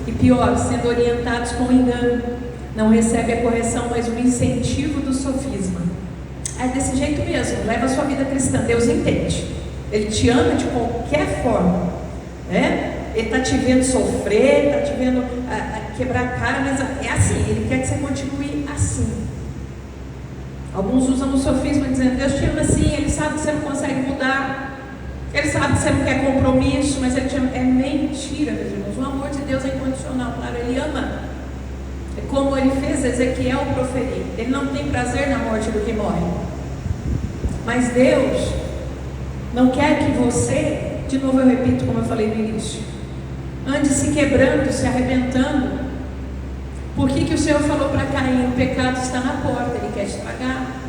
e pior, sendo orientados com engano. Não recebe a correção, mas o incentivo do sofisma. É desse jeito mesmo, leva a sua vida cristã. Deus entende, Ele te ama de qualquer forma, né? Ele está te vendo sofrer, está te vendo quebrar a cara, mas é assim, Ele quer que você continue assim. Alguns usam o sofisma dizendo: Deus te ama assim, Ele sabe que você não consegue mudar, Ele sabe que você não quer compromisso, mas Ele te ama. É mentira, meus irmãos. O amor de Deus é incondicional, claro, Ele ama. É como Ele fez Ezequiel proferir: Ele não tem prazer na morte do que morre. Mas Deus não quer que você, de novo eu repito como eu falei no início, ande se quebrando, se arrebentando. Por que o Senhor falou para Caim: o pecado está na porta, Ele quer te pagar?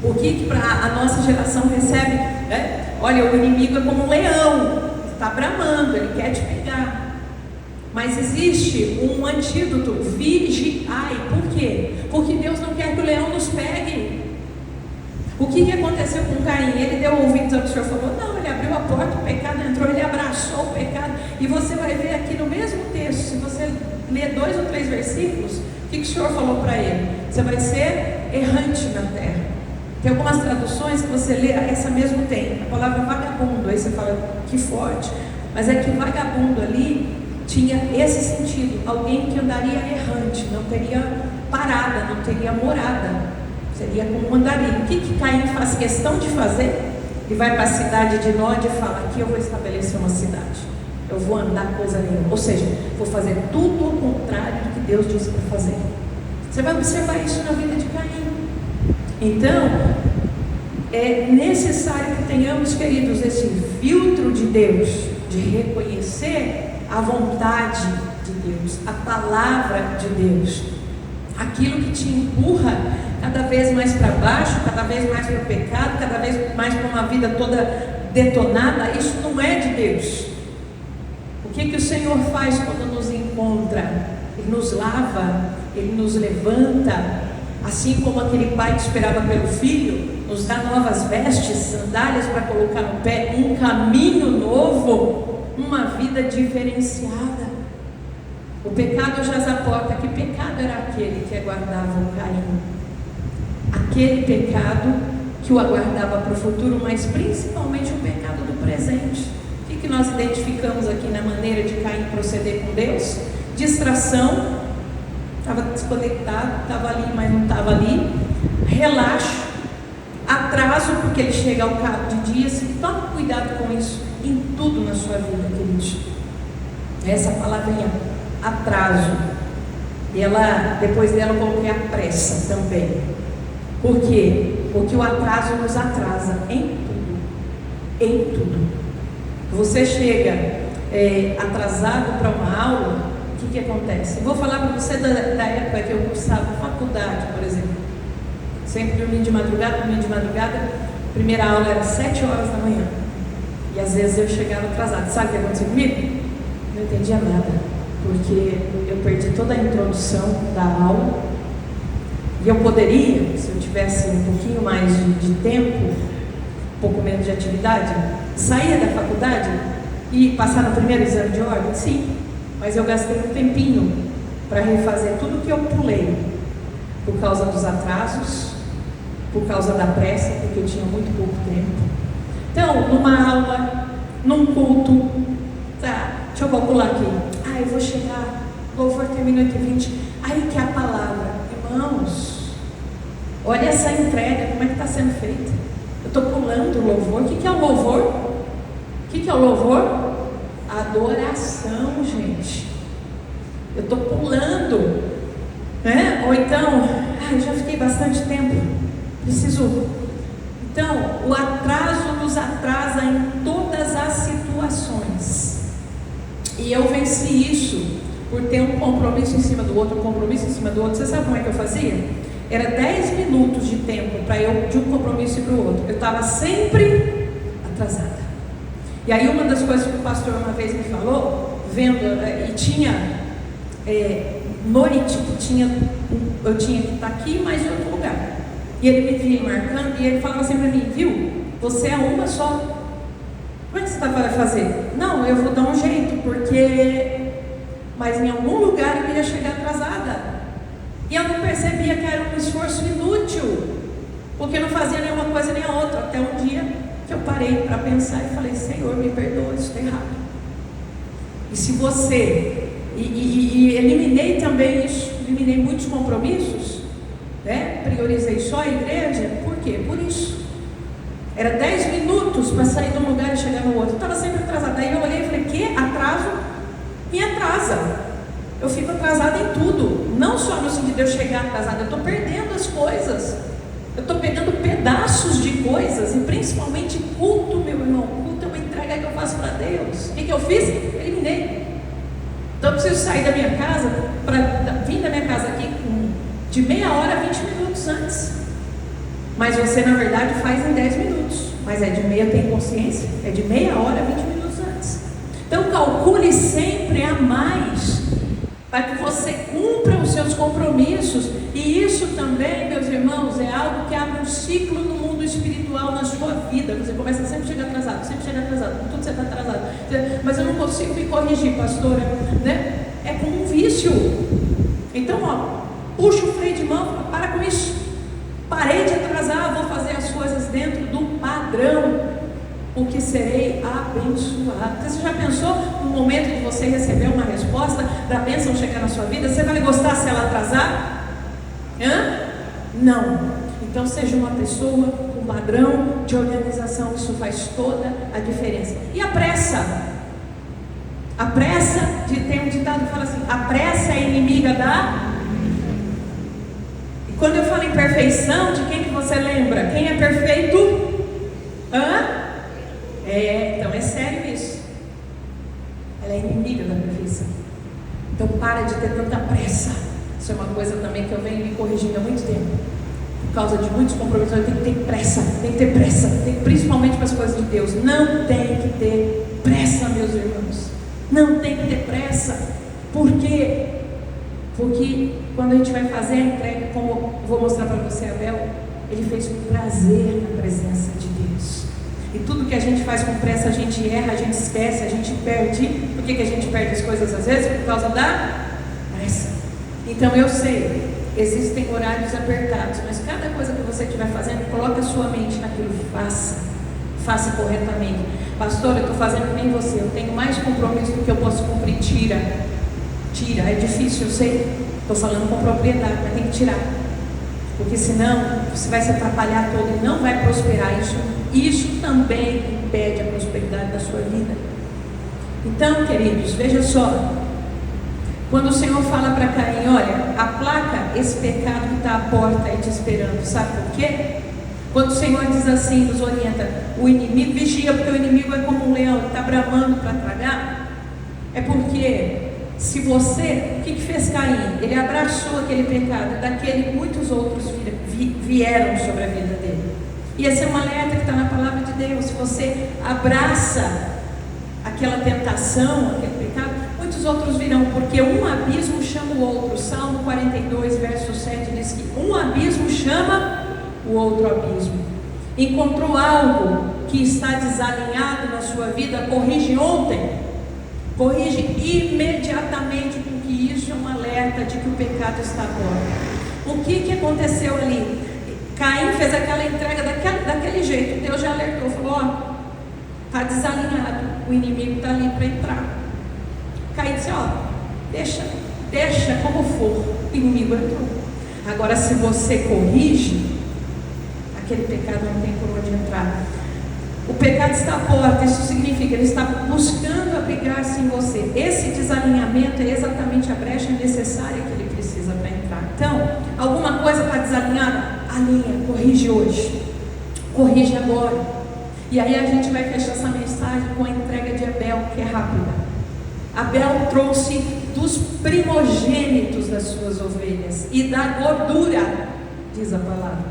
Por que a nossa geração recebe, né? Olha, o inimigo é como um leão, está bramando, ele quer te pegar. Mas existe um antídoto: vigiai. Por quê? Porque Deus não quer que o leão nos pegue. O que aconteceu com Caim? Ele deu ouvidos ao que o Senhor falou? Não, ele abriu a porta, o pecado entrou. O que o Senhor falou para ele? Você vai ser errante na terra. Tem algumas traduções que você lê, essa mesmo tem, a palavra vagabundo, aí você fala, que forte. Mas é que vagabundo ali tinha esse sentido, alguém que andaria errante, não teria parada, não teria morada, seria como um andarilho. O que Caim faz questão de fazer? Ele vai para a cidade de Nod e fala, aqui eu vou estabelecer uma cidade, eu vou andar coisa nenhuma, ou seja, vou fazer tudo ao contrário do que Deus disse para fazer. Você vai observar isso na vida de Caim. Então, é necessário que tenhamos, queridos, esse filtro de Deus, de reconhecer a vontade de Deus, a palavra de Deus, aquilo que te empurra cada vez mais para baixo, cada vez mais para o pecado, cada vez mais para uma vida toda detonada. Isso não é de Deus. O que o Senhor faz quando nos encontra? Ele nos lava, Ele nos levanta, assim como aquele pai que esperava pelo filho, nos dá novas vestes, sandálias para colocar no pé, um caminho novo, uma vida diferenciada. O pecado jaz à porta. Que pecado era aquele que aguardava o Caim? Aquele pecado que o aguardava para o futuro, mas principalmente o pecado do presente. O que nós identificamos aqui na maneira de Caim proceder com Deus? Distração, estava desconectado, estava ali, mas não estava ali. Relaxo, atraso, porque ele chega ao cabo de dias. Tome cuidado com isso em tudo na sua vida, queridos. Essa palavrinha, atraso, depois dela eu coloquei a pressa também. Por quê? Porque o atraso nos atrasa em tudo. Em tudo. Você chega atrasado para uma aula, o que acontece? Eu vou falar para você da época que eu cursava faculdade, por exemplo. Sempre dormia de madrugada. A primeira aula era 7 horas da manhã. E às vezes eu chegava atrasado. Sabe o que aconteceu comigo? Não entendia nada, porque eu perdi toda a introdução da aula. E eu poderia, se eu tivesse um pouquinho mais de tempo, um pouco menos de atividade, sair da faculdade e passar no primeiro exame de ordem? Sim, mas eu gastei um tempinho para refazer tudo que eu pulei, por causa dos atrasos, por causa da pressa, porque eu tinha muito pouco tempo. Então, numa aula, num culto, deixa eu calcular aqui, eu vou chegar, o louvor termina 8h20, aí que é a palavra. Irmãos, olha essa entrega, como é que está sendo feita. Eu estou pulando o louvor. O que é o louvor? O que é o louvor? Adoração, gente. Eu estou pulando, né? Ou então, já fiquei bastante tempo, preciso. Então, o atraso nos atrasa em todas as situações. E eu venci isso por ter um compromisso em cima do outro, Você sabe como é que eu fazia? Era 10 minutos de tempo para eu de um compromisso para o outro. Eu estava sempre atrasada. E aí uma das coisas que o pastor uma vez me falou, e tinha noite que eu tinha que estar aqui, mas em outro lugar. E ele me vinha marcando e ele falava assim para mim, viu? Você é uma só. Como é que você vai fazer? Não, eu vou dar um jeito, mas em algum lugar eu ia chegar atrasada. E eu não percebia que era um esforço inútil, porque eu não fazia nenhuma coisa nem a outra. Até um dia que eu parei para pensar e falei, Senhor, me perdoa, isso está errado. E se você... E eliminei também isso, eliminei muitos compromissos, né? Priorizei só a igreja. Por quê? Por isso. Era 10 minutos para sair de um lugar e chegar no outro. Eu estava sempre atrasada. Aí eu olhei e falei, que atraso me atrasa. Eu fico atrasada em tudo. Não só no sentido de eu chegar atrasada, eu estou perdendo as coisas. Eu estou pegando pedaços de coisas. E principalmente culto, meu irmão. Culto é uma entrega que eu faço para Deus. O que eu fiz? Eliminei. Então eu preciso sair da minha casa, vir da minha casa aqui de meia hora a 20 minutos antes. Mas você na verdade faz em 10 minutos. Mas é de meia, tem consciência? É de meia hora a 20 minutos antes. Então calcule sempre a mais, para que você cumpra os seus compromissos. E isso também, meus irmãos, é algo que abre um ciclo no mundo espiritual na sua vida. Você começa sempre a chegar atrasado, com tudo você está atrasado. Mas eu não consigo me corrigir, pastora, né? É como um vício. Então, puxa o freio de mão, fala, para com isso, parei de atrasar, vou fazer as coisas dentro do padrão, porque serei abençoado. Você já pensou no momento de você receber uma resposta da bênção chegar na sua vida? Você vai gostar se ela atrasar? Não. Então seja uma pessoa com padrão de organização, isso faz toda a diferença. E a pressa? A pressa, tem um ditado que fala assim, a pressa é inimiga da... E quando eu falo em perfeição, de quem que você lembra? Quem é perfeito? Então é sério isso. Ela é inimiga da perfeição. Então para de ter tanta pressa. Isso é uma coisa também que eu venho me corrigindo há muito tempo. Por causa de muitos compromissos, eu tenho que ter pressa, principalmente para as coisas de Deus. Não tem que ter pressa, meus irmãos. Não tem que ter pressa. Por quê? Porque quando a gente vai fazer a entrega, como vou mostrar para você, Abel, ele fez com prazer na presença de Deus. E tudo que a gente faz com pressa, a gente erra, a gente esquece, a gente perde. Por que a gente perde as coisas às vezes? Por causa da pressa. Então eu sei, existem horários apertados, mas cada coisa que você estiver fazendo, coloque a sua mente naquilo, faça corretamente. Pastor, eu estou fazendo bem você, eu tenho mais compromisso do que eu posso cumprir. Tira, é difícil, eu sei, estou falando com propriedade, mas tem que tirar, porque senão você vai se atrapalhar todo e não vai prosperar. Isso também impede a prosperidade da sua vida. Então, queridos, veja só, quando o Senhor fala para Caim, olha, aplaca esse pecado que está à porta aí te esperando, sabe por quê? Quando o Senhor diz assim, nos orienta, o inimigo vigia, porque o inimigo é como um leão, está bramando para tragar, é porque se você, o que fez Caim? Ele abraçou aquele pecado, daquele muitos outros vieram sobre a vida dele. E esse é um alerta que está na palavra de Deus. Se você abraça aquela tentação, aquele pecado, muitos outros virão, porque um abismo chama o outro. Salmo 42, verso 7 diz que um abismo chama o outro abismo. Encontrou algo que está desalinhado na sua vida, corrige ontem, corrige imediatamente, porque isso é um alerta de que o pecado está à porta. O que aconteceu ali? Caim fez aquela entrega daquele jeito. Deus já alertou, falou, está desalinhado, o inimigo está ali para entrar. Caim disse, deixa como for, o inimigo entrou. Agora, se você corrige, aquele pecado não tem por onde entrar. O pecado está à porta, isso significa, ele está buscando abrigar-se em você. Esse desalinhamento é exatamente a brecha necessária que ele precisa para entrar. Então, alguma coisa está desalinhada? Alinha, corrige hoje, corrige agora. E aí a gente vai fechar essa mensagem com a entrega de Abel, que é rápida. Abel trouxe dos primogênitos das suas ovelhas e da gordura, diz a palavra.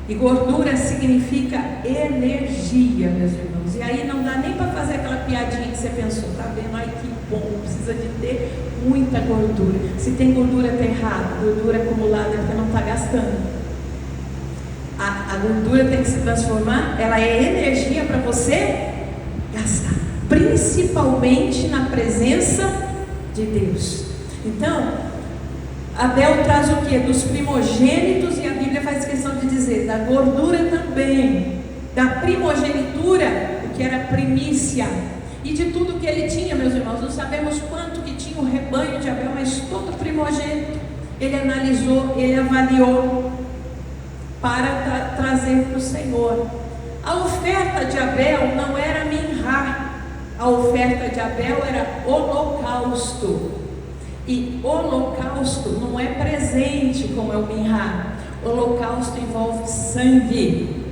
E gordura significa energia, meus irmãos. E aí não dá nem para fazer aquela piadinha que você pensou, tá vendo? Ai, que bom, precisa de ter muita gordura. Se tem gordura, está errado. Gordura acumulada é porque não está gastando. A gordura tem que se transformar, ela é energia para você gastar, principalmente na presença de Deus. Então, Abel traz o que? Dos primogênitos, e a Bíblia faz questão de dizer, da gordura também, da primogenitura, o que era primícia, e de tudo que ele tinha, meus irmãos. Não sabemos quanto que tinha o rebanho de Abel, mas todo primogênito, ele analisou, ele avaliou, para trazer para o Senhor. A oferta de Abel não era minhá, a oferta de Abel era holocausto. E holocausto não é presente como é o minhá. Holocausto envolve sangue.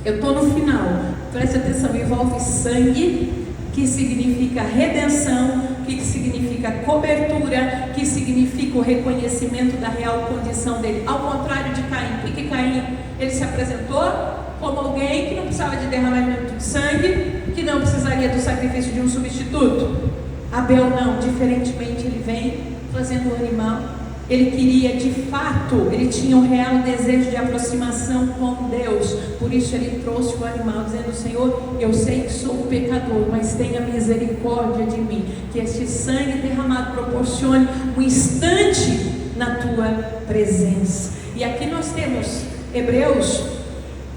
Eu estou no final, preste atenção, envolve sangue, que significa redenção, que significa cobertura, que significa o reconhecimento da real condição dele. Ao contrário de Caim, porque Caim, ele se apresentou como alguém que não precisava de derramamento de sangue, que não precisaria do sacrifício de um substituto. Abel não, diferentemente, ele vem trazendo o animal. Ele queria, de fato, ele tinha um real desejo de aproximação com Deus. Por isso ele trouxe o animal, dizendo: Senhor, eu sei que sou um pecador, mas tenha misericórdia de mim. Que este sangue derramado proporcione um instante na tua presença. E aqui nós temos Hebreus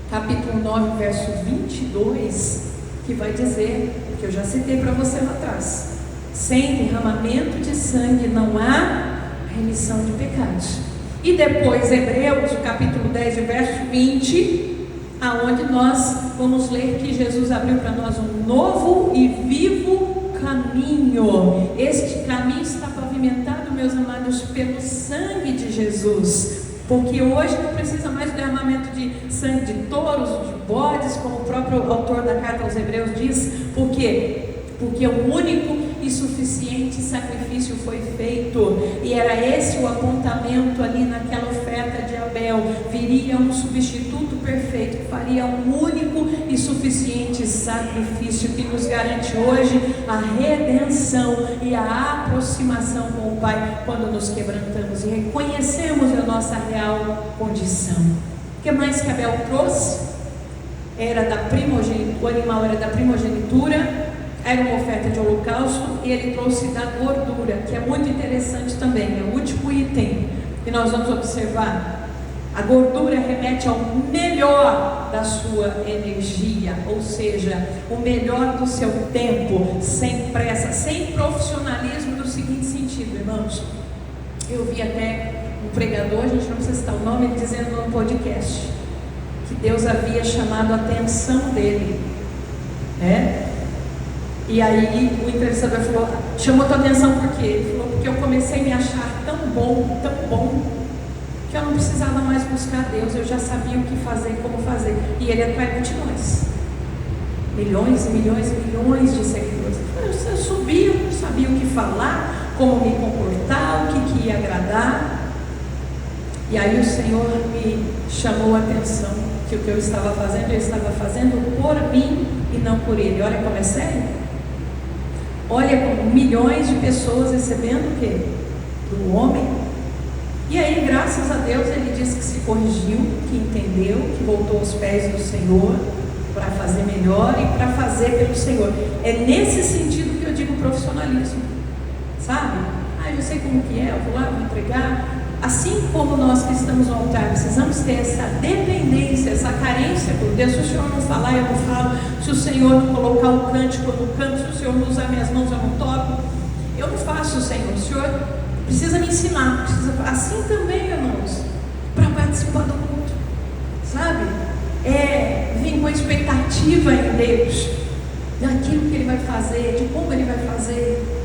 capítulo 9, verso 22, que vai dizer, que eu já citei para você lá atrás: sem derramamento de sangue não há remissão de pecados. E depois Hebreus, o capítulo 10, verso 20, aonde nós vamos ler que Jesus abriu para nós um novo e vivo caminho. Este caminho está pavimentado, meus amados, pelo sangue de Jesus. Porque hoje não precisa mais do derramamento de sangue de touros, de bodes, como o próprio autor da carta aos Hebreus diz. Por quê? Porque o único e suficiente sacrifício foi feito, e era esse o apontamento ali naquela oferta de Abel. Viria um substituto perfeito, que faria um único e suficiente sacrifício, que nos garante hoje a redenção e a aproximação com o Pai, quando nos quebrantamos e reconhecemos a nossa real condição. O que mais que Abel trouxe? Era da primogenitura, o animal era da primogenitura, era uma oferta de holocausto, e ele trouxe da gordura, que é muito interessante também, é o último item que nós vamos observar. A gordura remete ao melhor da sua energia, ou seja, o melhor do seu tempo, sem pressa, sem profissionalismo, no seguinte sentido, irmãos. Eu vi até um pregador, a gente não precisa citar o nome, ele dizendo no podcast que Deus havia chamado a atenção dele, né? E aí o entrevistador falou: chamou tua atenção por quê? Ele falou: porque eu comecei a me achar tão bom, que eu não precisava mais buscar Deus, eu já sabia o que fazer, como fazer. E ele atrai multidões, milhões e milhões e milhões de seguidores. Eu subia, eu não sabia o que falar, como me comportar, o que ia agradar. E aí o Senhor me chamou a atenção que o que eu estava fazendo por mim e não por ele. Olha como é sério. Olha como milhões de pessoas recebendo o quê? Do homem. E aí, graças a Deus, ele disse que se corrigiu, que entendeu, que voltou aos pés do Senhor para fazer melhor e para fazer pelo Senhor. É nesse sentido que eu digo profissionalismo, sabe? Eu sei como que é, eu vou lá, vou entregar. Assim como nós que estamos no altar precisamos ter essa dependência, essa carência por Deus. Se o Senhor não falar, eu não falo. Se o Senhor não colocar o cântico, eu não canto. Se o Senhor não usar minhas mãos, eu não toco. Eu não faço, Senhor. O Senhor precisa me ensinar. Assim também, irmãos, para participar do culto, sabe? Vem com a expectativa em Deus, daquilo que Ele vai fazer, de como Ele vai fazer.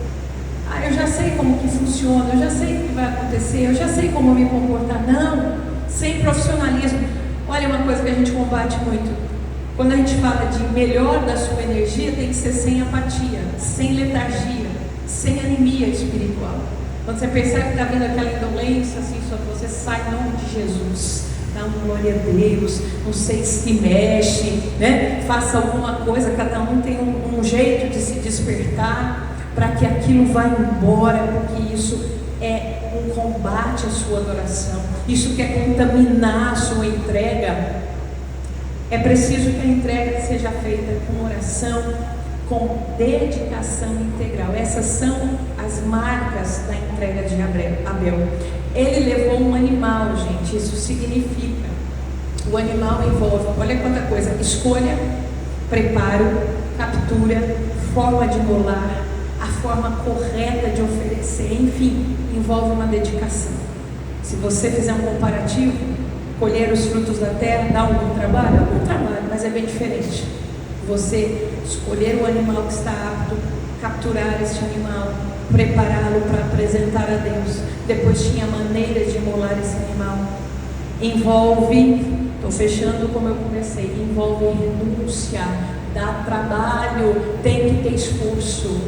Eu já sei como que funciona, eu já sei o que vai acontecer, eu já sei como me comportar. Não, sem profissionalismo. Olha uma coisa que a gente combate muito. Quando a gente fala de melhor da sua energia, tem que ser sem apatia, sem letargia, sem anemia espiritual. Quando você percebe que está vindo aquela indolência, assim, só que você sai em nome de Jesus, dá uma glória a Deus, não sei se mexe, né? Faça alguma coisa, cada um tem um jeito de se despertar, para que aquilo vá embora, porque isso é um combate à sua adoração, isso quer contaminar a sua entrega. É preciso que a entrega seja feita com oração, com dedicação integral. Essas são as marcas da entrega de Abel. Ele levou um animal, gente, isso significa, o animal envolve, olha quanta coisa: escolha, preparo, captura, forma de molar, a forma correta de oferecer, enfim, envolve uma dedicação. Se você fizer um comparativo, colher os frutos da terra dá algum trabalho? Algum trabalho, mas é bem diferente. Você escolher o animal que está apto, capturar este animal, prepará-lo para apresentar a Deus, depois tinha maneiras de molar esse animal. Envolve, estou fechando como eu comecei, envolve renunciar, dá trabalho, tem que ter esforço.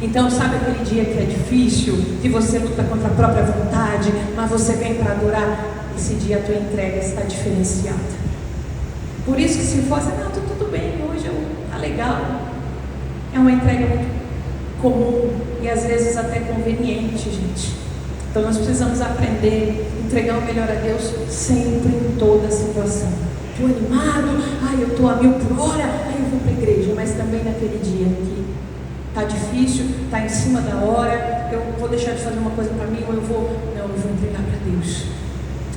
Então, sabe aquele dia que é difícil, que você luta contra a própria vontade, mas você vem para adorar? Esse dia a tua entrega está diferenciada. Por isso que se fosse, não, tudo bem, hoje tá legal. É uma entrega muito comum e às vezes até conveniente, gente. Então nós precisamos aprender a entregar o melhor a Deus sempre, em toda situação. Estou animado, eu estou a 1000 por hora, eu vou para a igreja, mas também naquele dia que está difícil, está em cima da hora, eu vou deixar de fazer uma coisa para mim, ou eu vou entregar para Deus.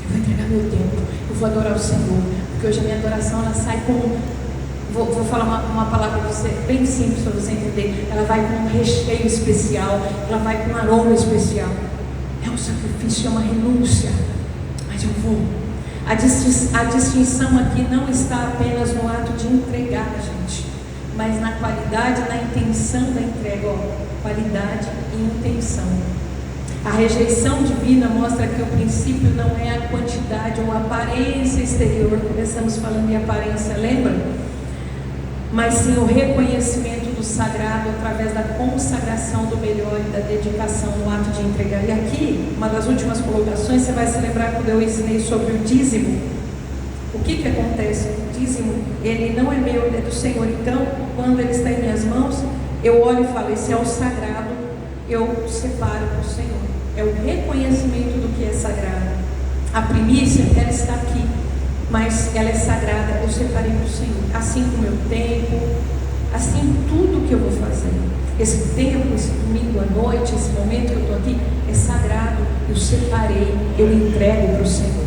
Eu vou entregar meu tempo, eu vou adorar o Senhor, porque hoje a minha adoração, ela sai com, vou falar uma palavra para você, bem simples para você entender, ela vai com um recheio especial, ela vai com um aroma especial. É um sacrifício, é uma renúncia, mas eu vou. A distinção aqui não está apenas no ato de entregar, gente, mas na qualidade, na intenção da entrega. Qualidade e intenção. A rejeição divina mostra que o princípio não é a quantidade ou a aparência exterior. Começamos falando em aparência, lembra? Mas sim o reconhecimento do sagrado através da consagração do melhor e da dedicação no ato de entregar. E aqui, uma das últimas colocações, você vai se lembrar quando eu ensinei sobre o dízimo. O que acontece? O dízimo, ele não é meu, ele é do Senhor. Então, quando ele está em minhas mãos, eu olho e falo, esse é o sagrado, eu separo para o Senhor. É o reconhecimento do que é sagrado. A primícia, ela está aqui, mas ela é sagrada, eu separei para o Senhor. Assim como o meu tempo, assim tudo que eu vou fazer. Esse tempo, esse domingo à noite, esse momento que eu estou aqui, é sagrado, eu separei, eu entrego para o Senhor.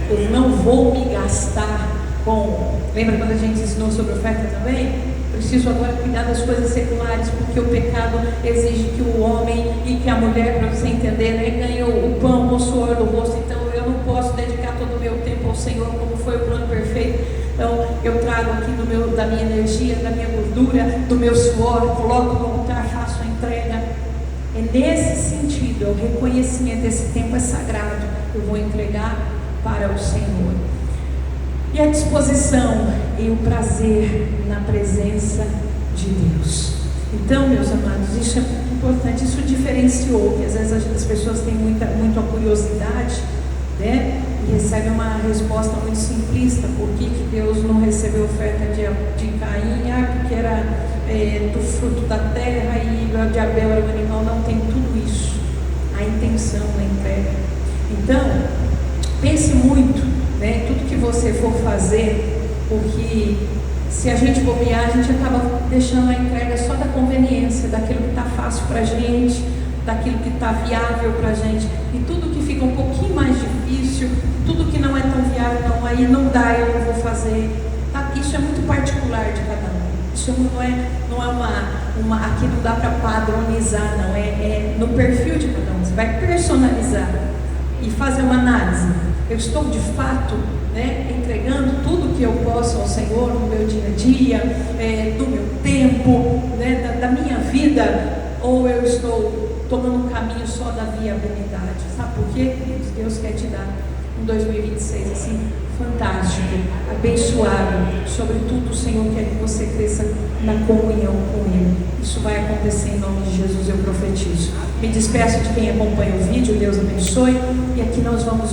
Eu não vou me gastar com... Lembra quando a gente ensinou sobre oferta também? Preciso agora cuidar das coisas seculares, porque o pecado exige que o homem e que a mulher, para você entender, né, ganhe o pão com o suor do rosto. Então eu não posso dedicar todo o meu tempo ao Senhor, como foi o plano perfeito. Então eu trago aqui da minha energia, da minha gordura, do meu suor, coloco no altar, faço a entrega. É nesse sentido, é o reconhecimento, esse tempo é sagrado, eu vou entregar para o Senhor. E a disposição e o prazer na presença de Deus. Então, meus amados, isso é muito importante. Isso diferenciou, que às vezes as pessoas têm muita curiosidade, né? E recebem uma resposta muito simplista. Por que Deus não recebeu oferta de Caim? Porque era do fruto da terra e o de Abel era o animal. Não, tem tudo isso. A intenção, a entrega. Então, pense muito, né, tudo que você for fazer, porque se a gente bobear, a gente acaba deixando a entrega só da conveniência, daquilo que está fácil para a gente, daquilo que está viável para a gente, e tudo que fica um pouquinho mais difícil, tudo que não é tão viável, não, aí não dá, eu não vou fazer. Tá? Isso é muito particular de cada um. Isso não é aqui não dá para padronizar, não, é no perfil de cada um. Você vai personalizar e fazer uma análise. Eu estou de fato, né, entregando tudo que eu posso ao Senhor no meu dia a dia, do meu tempo, né, da minha vida, ou eu estou tomando um caminho só da viabilidade? Sabe por quê? Deus quer te dar um 2026 assim, fantástico, abençoado. Sobretudo o Senhor quer que você cresça na comunhão com Ele. Isso vai acontecer em nome de Jesus, eu profetizo. Me despeço de quem acompanha o vídeo, Deus abençoe, e aqui nós vamos